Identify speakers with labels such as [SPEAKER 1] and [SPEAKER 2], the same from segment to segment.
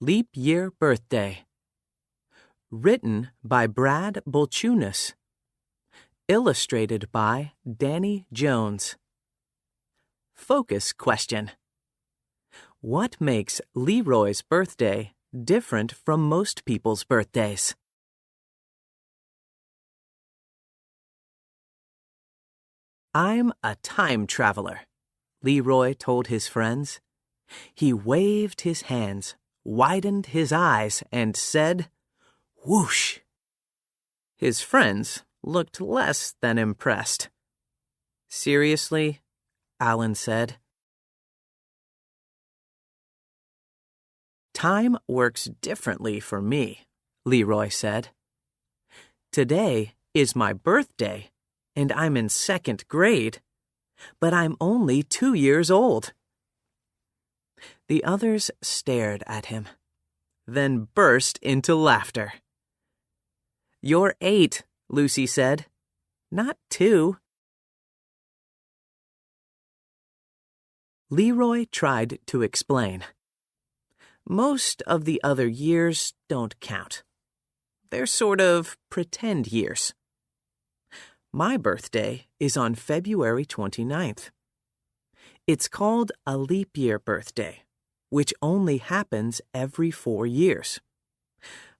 [SPEAKER 1] Leap Year Birthday. Written by Brad Bolchunas. Illustrated by Danny Jones. Focus question. What makes Leroy's birthday different from most people's birthdays? I'm a time traveler, Leroy told his friends. He waved his hands, widened his eyes, and said, "Whoosh!" His friends looked less than impressed. "Seriously?" Alan said. Time works differently for me, Leroy said. Today is my birthday, and I'm in second grade, but I'm only 2 years old. The others stared at him, then burst into laughter. "You're 8, Lucy said. Not 2. Leroy tried to explain. Most of the other years don't count. They're sort of pretend years. My birthday is on February 29th. It's called a leap year birthday, which only happens every 4 years.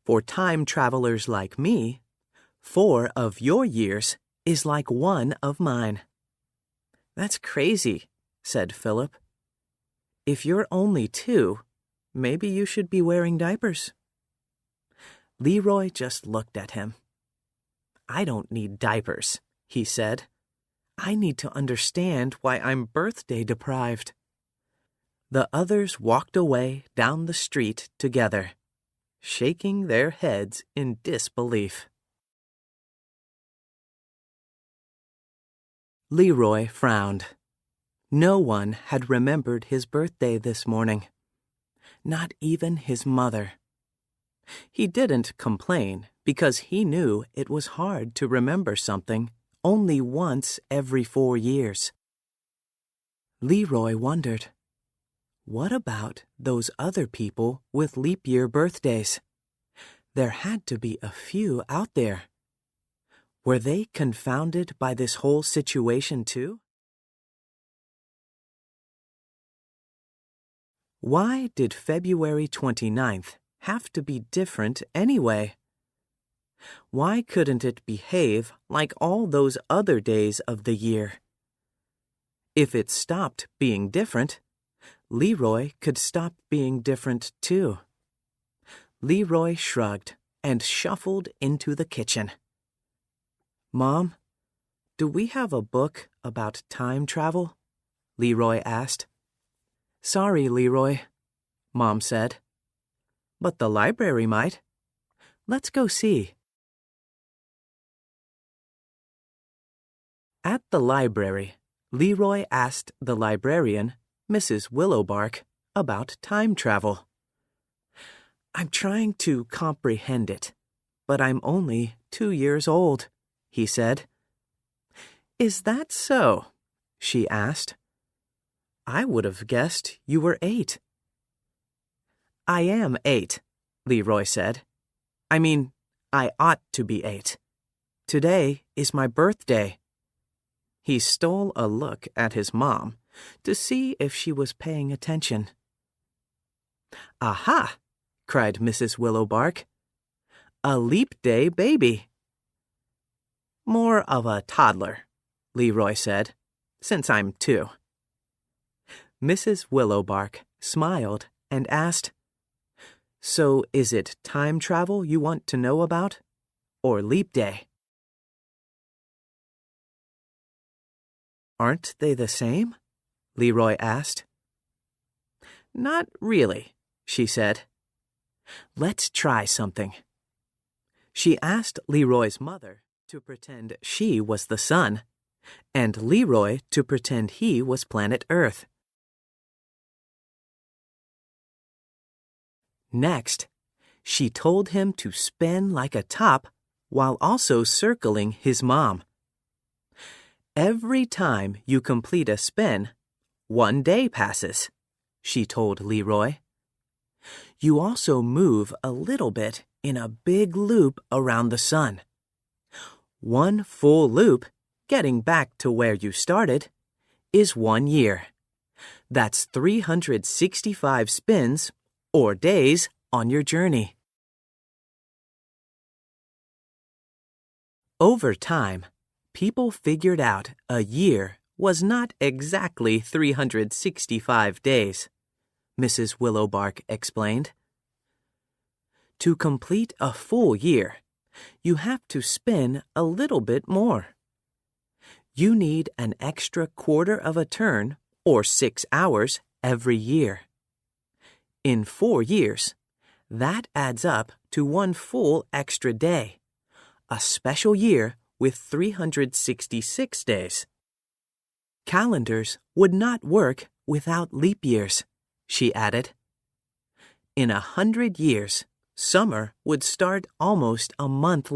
[SPEAKER 1] For time travelers like me, 4 of your years is like 1 of mine." "That's crazy," said Philip. "If you're only 2, maybe you should be wearing diapers." Leroy just looked at him. "I don't need diapers," he said. "I need to understand why I'm birthday deprived." The others walked away down the street together, shaking their heads in disbelief. Leroy frowned. No one had remembered his birthday this morning. Not even his mother. He didn't complain because he knew it was hard to remember something only once every 4 years. Leroy wondered, what about those other people with leap year birthdays? There had to be a few out there. Were they confounded by this whole situation too? Why did February 29th have to be different anyway? Why couldn't it behave like all those other days of the year? If it stopped being different, Leroy could stop being different too. Leroy shrugged and shuffled into the kitchen. "Mom, do we have a book about time travel?" Leroy asked. "Sorry, Leroy," Mom said. "But the library might. Let's go see." At the library, Leroy asked the librarian, Mrs. Willowbark, about time travel. "I'm trying to comprehend it, but I'm only 2 years old," he said. "Is that so?" she asked. "I would have guessed you were 8. "I am 8, Leroy said. "I mean, I ought to be 8. Today is my birthday." He stole a look at his mom to see if she was paying attention. "Aha!" cried Mrs. Willowbark. "A leap day baby." "More of a toddler," Leroy said, "since I'm 2. Mrs. Willowbark smiled and asked, "So is it time travel you want to know about, or leap day?" "Aren't they the same?" Leroy asked. "Not really," she said. "Let's try something." She asked Leroy's mother to pretend she was the sun, and Leroy to pretend he was planet Earth. Next, she told him to spin like a top while also circling his mom. "Every time you complete a spin, 1 day passes," she told Leroy. You also move a little bit in a big loop around the sun. One full loop, getting back to where you started, is 1 year. That's 365 spins, or days, on your journey. Over time, people figured out a year was not exactly 365 days, Mrs. Willowbark explained. To complete a full year, you have to spin a little bit more. You need an extra quarter of a turn, or 6 hours, every year. In 4 years, that adds up to 1 full extra day, a special year with 366 days. Calendars would not work without leap years, she added. In 100 years, summer would start almost a month